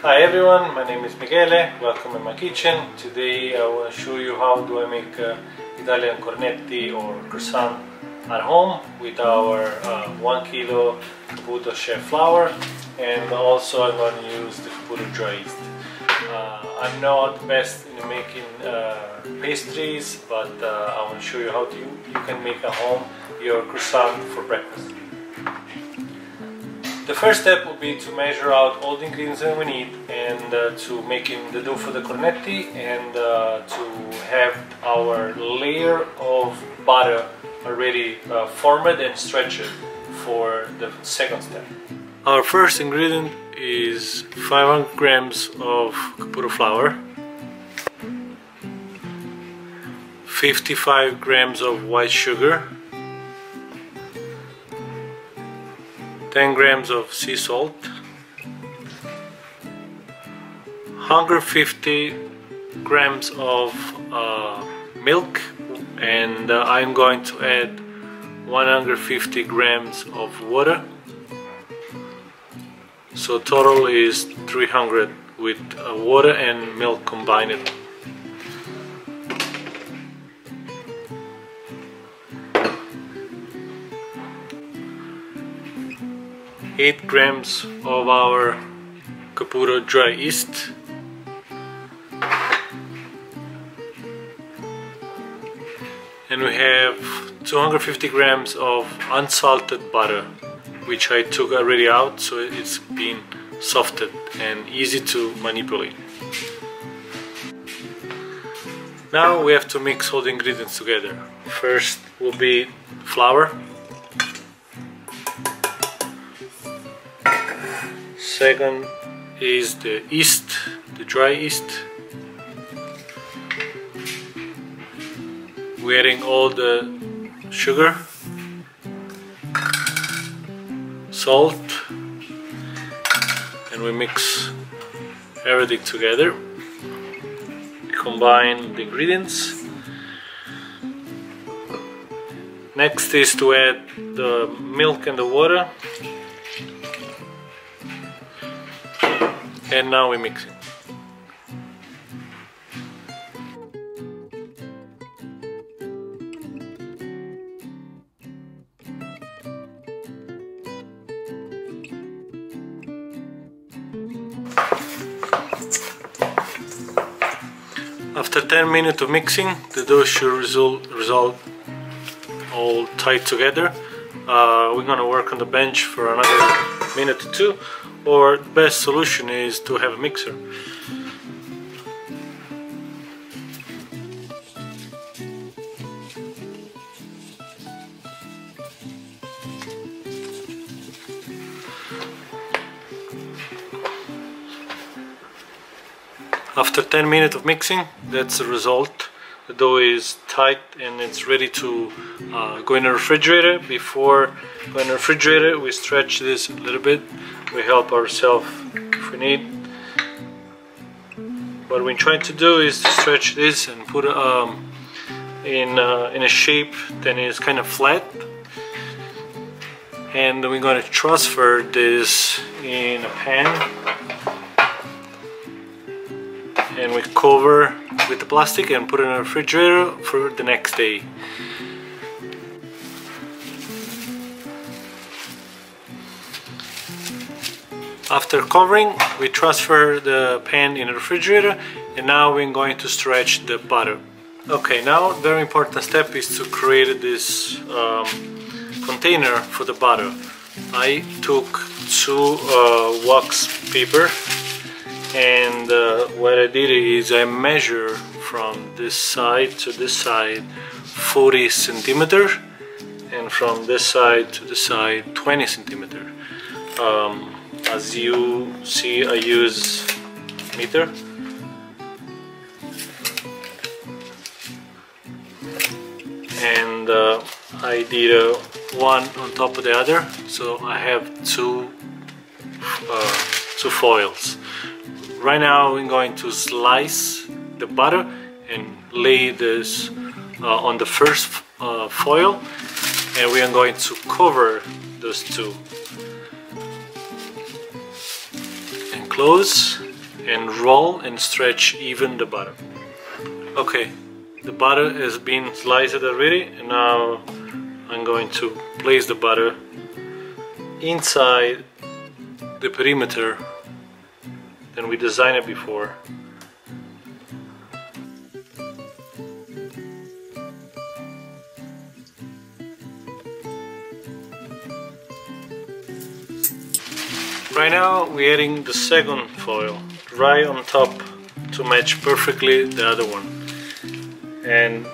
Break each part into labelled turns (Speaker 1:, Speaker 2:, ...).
Speaker 1: Hi everyone, my name is Michele, welcome in my kitchen. Today I want to show you how do I make Italian cornetti or croissant at home with our 1 kilo Caputo chef flour, and also I'm going to use the Caputo dry yeast. I'm not best in making pastries, but I want to show you how you can make at home your croissant for breakfast. The first step will be to measure out all the ingredients that we need and to making the dough for the cornetti, and to have our layer of butter already formed and stretched for the second step. Our first ingredient is 500 grams of Caputo flour, 55 grams of white sugar, 10 grams of sea salt, 150 grams of milk, and I'm going to add 150 grams of water, so total is 300 with water and milk combined. Eight grams of our Caputo dry yeast, and we have 250 grams of unsalted butter, which I took already out, so it's been softened and easy to manipulate. Now we have to mix all the ingredients together. First will be flour, second is the yeast, the dry yeast. We're adding all the sugar, salt, and we mix everything together. Combine the ingredients. Next is to add the milk and the water, and now we mix it. After 10 minutes of mixing, the dough should result all tight together. We're gonna work on the bench for another minute or two, or the best solution is to have a mixer. After 10 minutes of mixing, that's the result. The dough is tight and it's ready to go in the refrigerator. Before going in the refrigerator, we stretch this a little bit. We help ourselves if we need. What we're trying to do is to stretch this and put it in a shape that is kind of flat. And we're going to transfer this in a pan. And we cover with the plastic and put it in the refrigerator for the next day. After covering, we transfer the pan in the refrigerator, and now we're going to stretch the butter. Okay, now very important step is to create this container for the butter. I took two wax paper, and what I did is I measure from this side to this side 40 centimeters, and from this side to this side 20 centimeters. As you see, I use meter. And I did one on top of the other, so I have two foils. Right now I'm going to slice the butter and lay this on the first foil, and we are going to cover those two. And close and roll and stretch even the butter. Okay, the butter has been sliced already, and now I'm going to place the butter inside the perimeter than we designed it before. Right now we're adding the second foil right on top to match perfectly the other one, and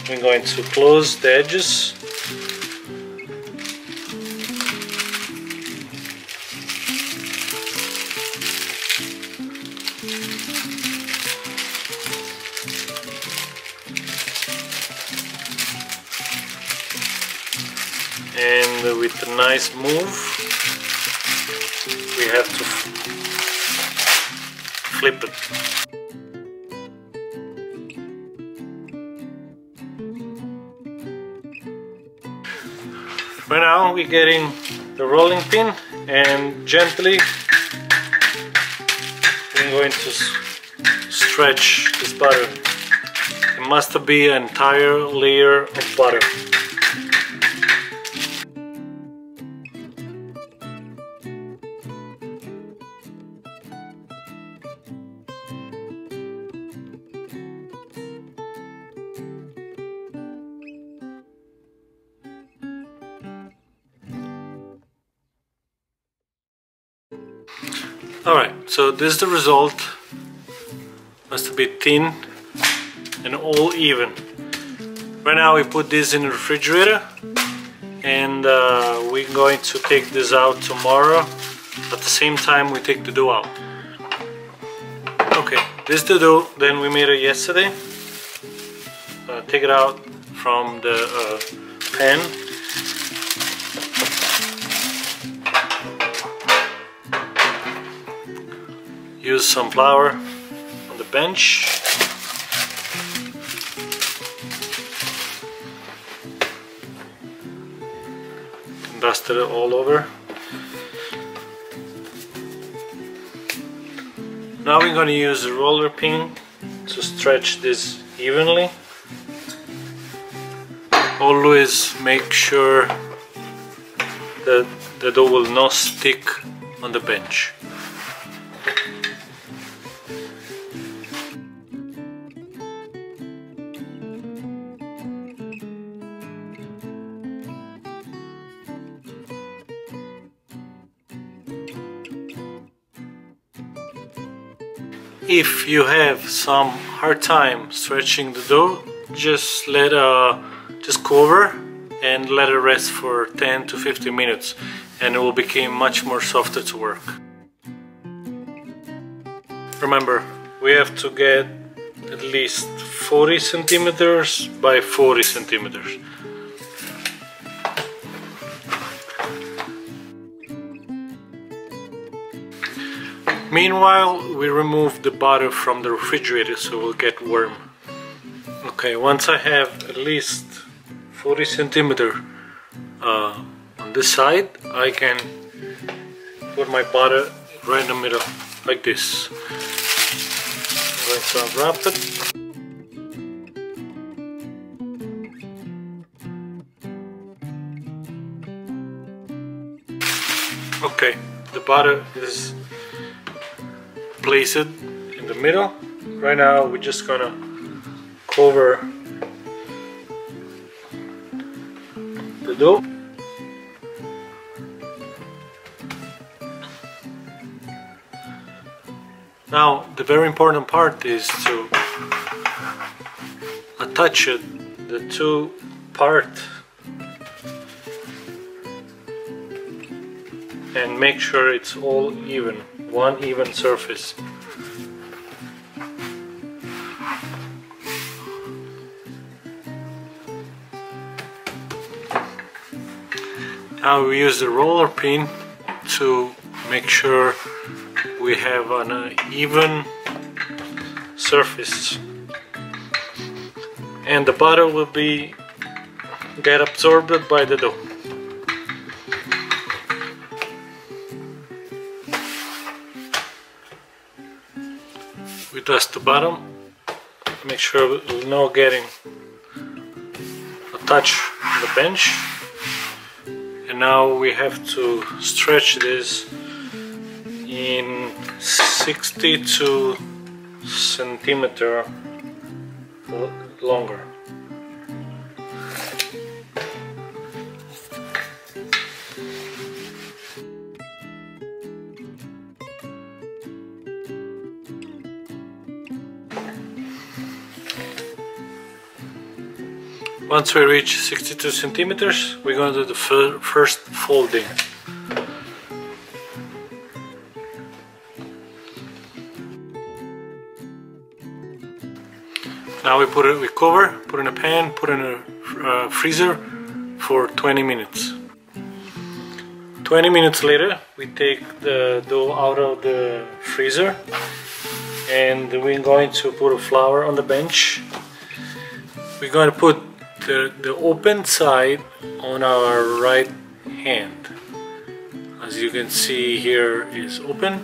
Speaker 1: we're going to close the edges. And with a nice move, we have to flip it. Right now we're getting the rolling pin, and gently we're going to stretch this butter. It must be an entire layer of butter. Alright, so this is the result. Must be thin and all even. Right now we put this in the refrigerator, and we're going to take this out tomorrow. At the same time we take the dough out. Okay, this is the dough, then we made it yesterday. Take it out from the pan. Use some flour on the bench. Dust it all over. Now we're going to use a roller pin to stretch this evenly. Always make sure that the dough will not stick on the bench. If you have some hard time stretching the dough, just cover and let it rest for 10 to 15 minutes, and it will become much more softer to work. Remember, we have to get at least 40 centimeters by 40 centimeters. Meanwhile, we remove the butter from the refrigerator so it will get warm. Okay, once I have at least 40 centimeters on this side, I can put my butter right in the middle, like this. I'm going to unwrap it. Okay, the butter is placed in the middle. Right now we're just gonna cover the dough. Now the very important part is to attach the two parts and make sure it's all even, one even surface. Now we use the roller pin to make sure we have an even surface, and the butter will get absorbed by the dough. we dust the bottom, make sure we're not getting a touch on the bench. And now we have to stretch this in 62 centimeter longer. Once we reach 62 centimeters, we're going to do the first folding. Now we cover, put in a pan, put in a freezer for 20 minutes. 20 minutes later, we take the dough out of the freezer and we're going to put a flour on the bench. We're going to put the open side on our right hand. As you can see, here is open.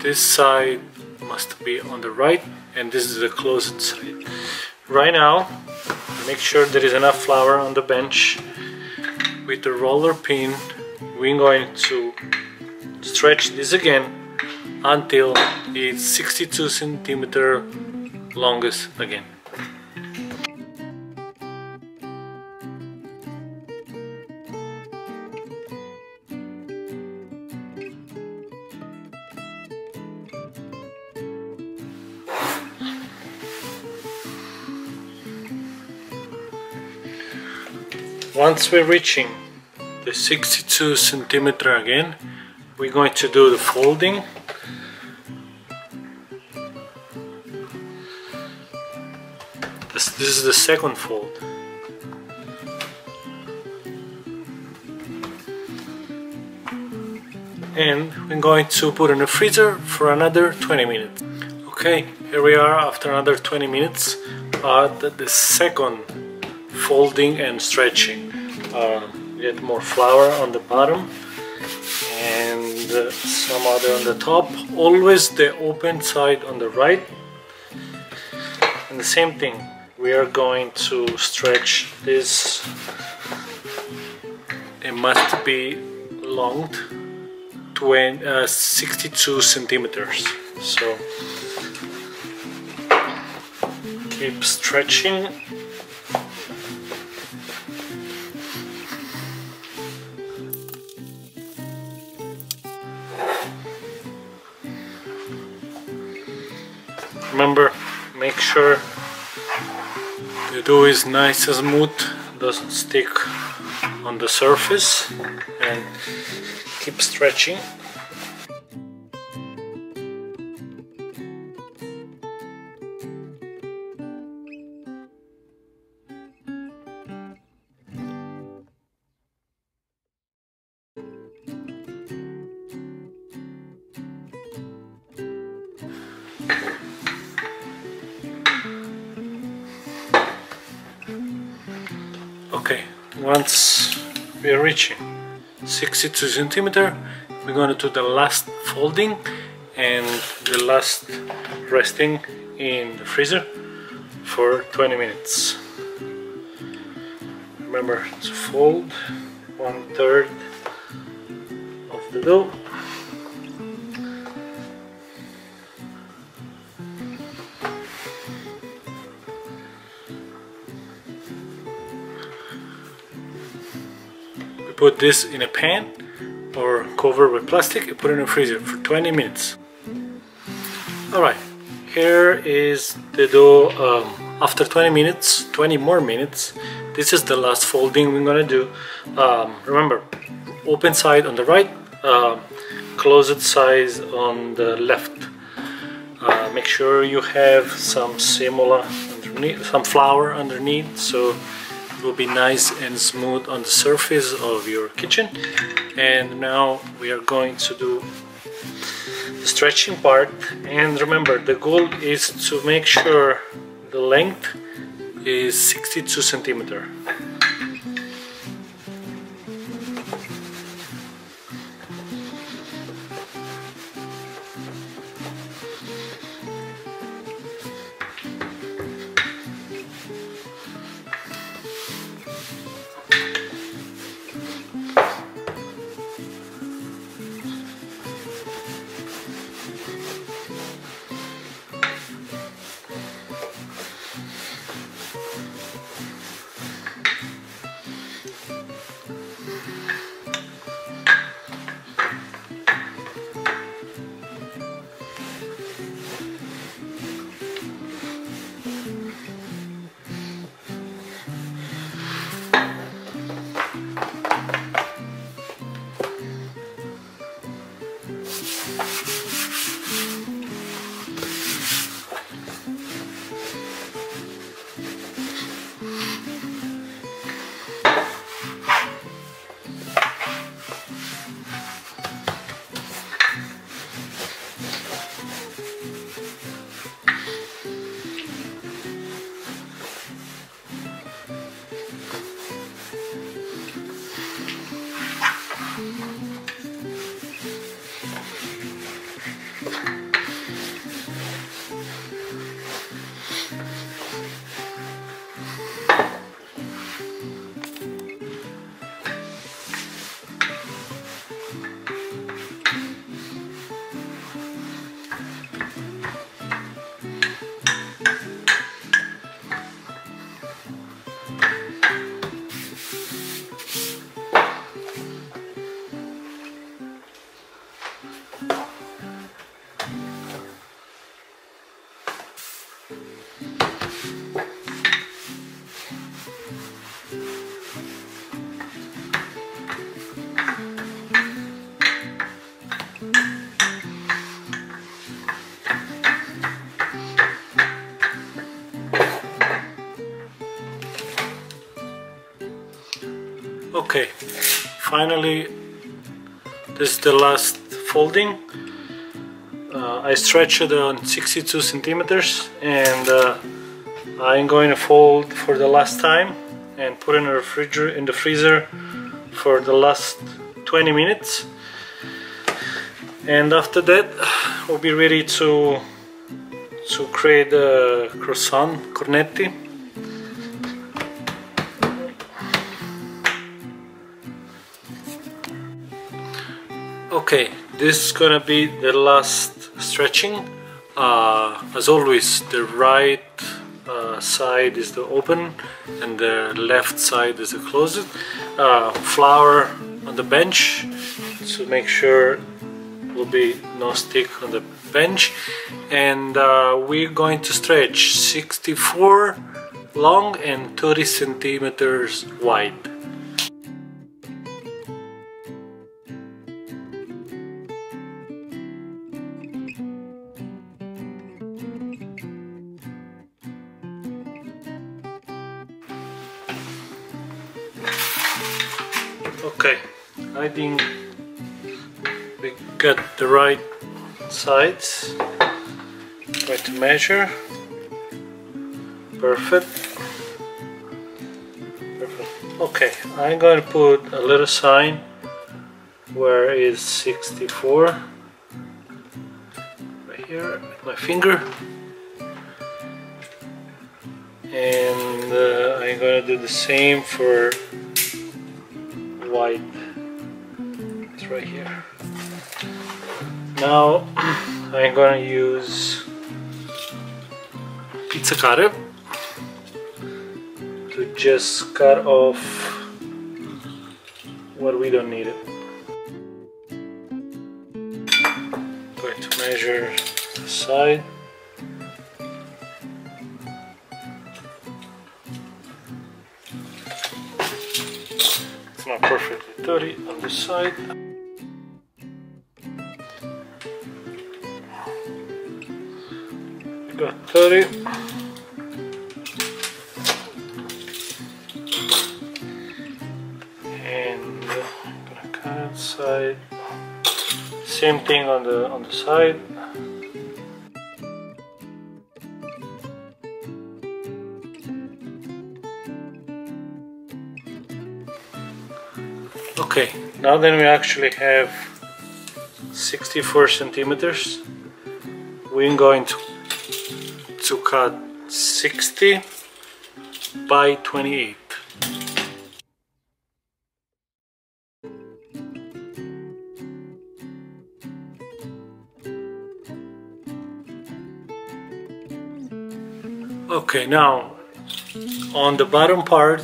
Speaker 1: This side must be on the right and this is the closed side. Right now, make sure there is enough flour on the bench. With the roller pin, we're going to stretch this again until it's 62 centimeter longest again. Once we're reaching the 62 centimeter again, we're going to do the folding. This is the second fold. And we're going to put in the freezer for another 20 minutes. Okay, here we are after another 20 minutes at the second folding and stretching. Get more flour on the bottom and some other on the top. Always the open side on the right. And the same thing, we are going to stretch this. It must be long, 62 centimeters. So keep stretching. Remember, make sure the dough is nice and smooth, doesn't stick on the surface, and keep stretching. Okay, once we are reaching 62 centimeter, we're going to do the last folding and the last resting in the freezer for 20 minutes. Remember to fold 1/3 of the dough. Put this in a pan or cover with plastic and put it in the freezer for 20 minutes. Alright, here is the dough after 20 minutes, 20 more minutes. This is the last folding we're gonna do. Remember, open side on the right, closed side on the left. Make sure you have some semola underneath, some flour underneath, so it will be nice and smooth on the surface of your kitchen. And now we are going to do the stretching part. And remember, the goal is to make sure the length is 62 centimeter. Okay, finally this is the last folding. I stretched it on 62 centimeters, and I'm going to fold for the last time and put it in the freezer for the last 20 minutes, and after that we'll be ready to create the croissant cornetti. Okay, this is gonna be the last stretching. As always, the right side is the open and the left side is the closed. Flour on the bench to make sure will be no stick on the bench, and we're going to stretch 64 long and 30 centimeters wide. Okay, I think we got the right sides. Try to measure. Perfect. Perfect. Okay, I'm going to put a little sign where is 64. Right here with my finger. And I'm going to do the same for white. It's right here. Now I'm going to use pizza cutter to just cut off what we don't need it. Going to measure the side. It's not perfectly 30 on this side. Got 30. And I'm gonna cut outside. Same thing on the side. Okay, now then we actually have 64 centimeters. We're going to cut 60 by 28. Okay, now on the bottom part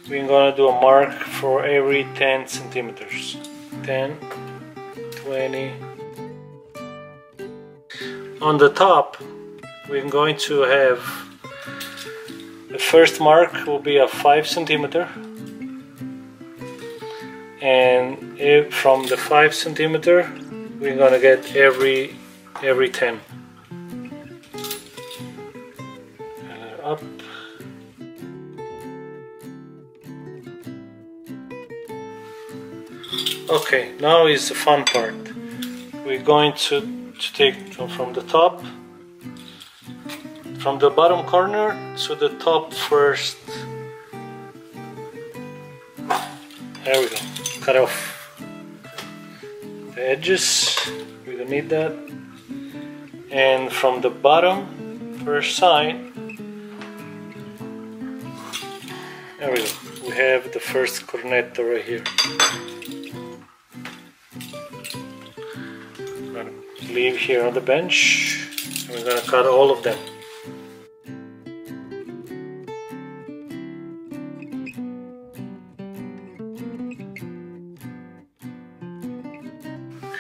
Speaker 1: we're gonna do a mark for every 10 centimeters. 10, 20. On the top we're going to have the first mark will be a 5 centimeter, and from the 5 centimeter we're gonna get every 10. Up. Okay, now is the fun part. We're going to take from the top, from the bottom corner to the top first. There we go. Cut off the edges. We don't need that. And from the bottom first side, there we go. We have the first cornetto right here. I'm gonna leave here on the bench, and we're gonna cut all of them.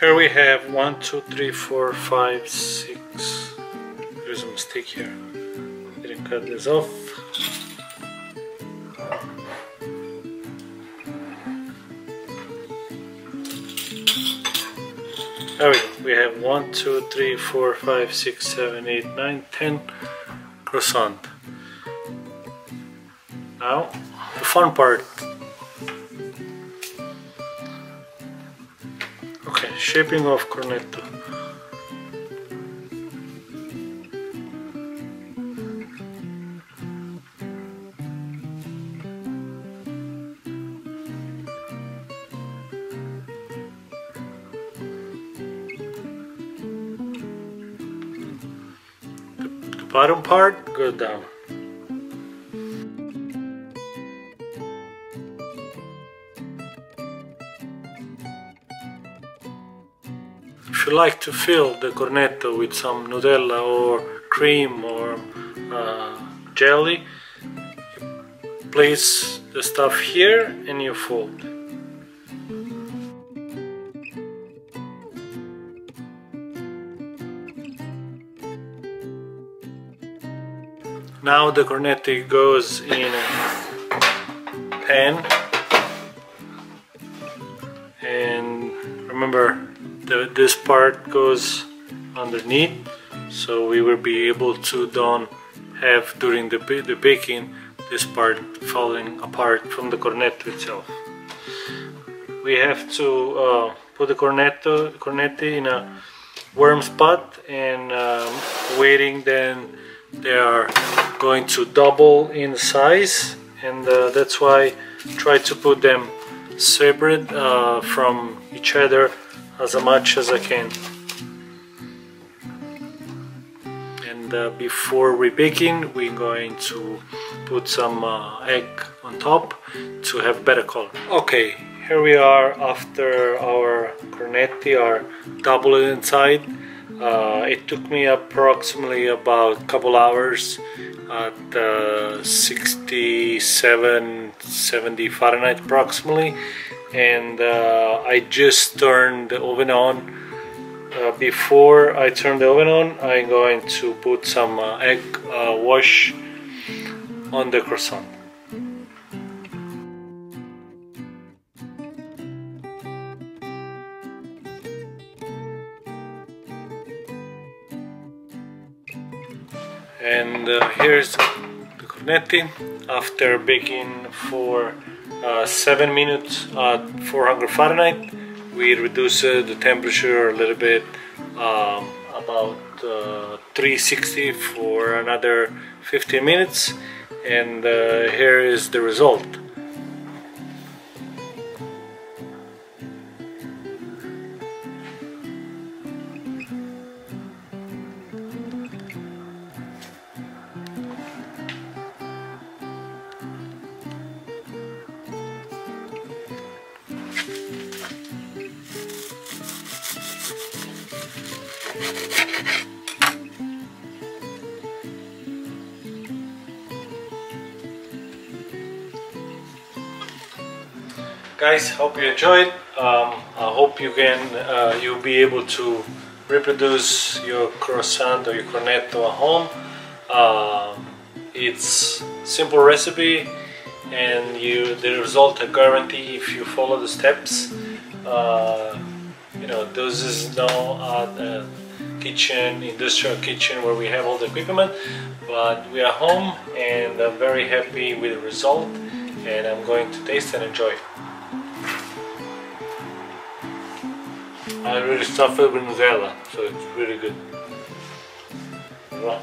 Speaker 1: Here we have 1, 2, 3, 4, 5, 6. There's a mistake here. Didn't cut this off. There we go. We have 1, 2, 3, 4, 5, 6, 7, 8, 9, 10 croissant. Now, the fun part. Okay, shaping of cornetto. The bottom part goes down. If you like to fill the cornetto with some Nutella or cream or jelly, you place the stuff here and you fold. Now the cornetti goes in a pan, and remember this part goes underneath, so we will be able to don't have during the baking this part falling apart from the cornetto itself. We have to put the cornetti in a warm spot and waiting, then they are going to double in size, and that's why I try to put them separate from each other as much as I can. And before rebaking, we're going to put some egg on top to have better color. Okay, here we are after our cornetti are doubled inside. It took me approximately about a couple hours at 67, 70 Fahrenheit approximately, and I just turned the oven on. Before I turn the oven on, I'm going to put some egg wash on the croissant. And here's the cornetti after baking for 7 minutes at 400 Fahrenheit. We reduce the temperature a little bit, about 360 for another 15 minutes, and here is the result. Guys, hope you enjoyed. I hope you'll be able to reproduce your croissant or your cornetto at home. It's simple recipe, and the result I guarantee if you follow the steps. You know, this is no kitchen, industrial kitchen where we have all the equipment, but we are home, and I'm very happy with the result, and I'm going to taste and enjoy it. I really stuffed it with Nutella, so it's really good. Right.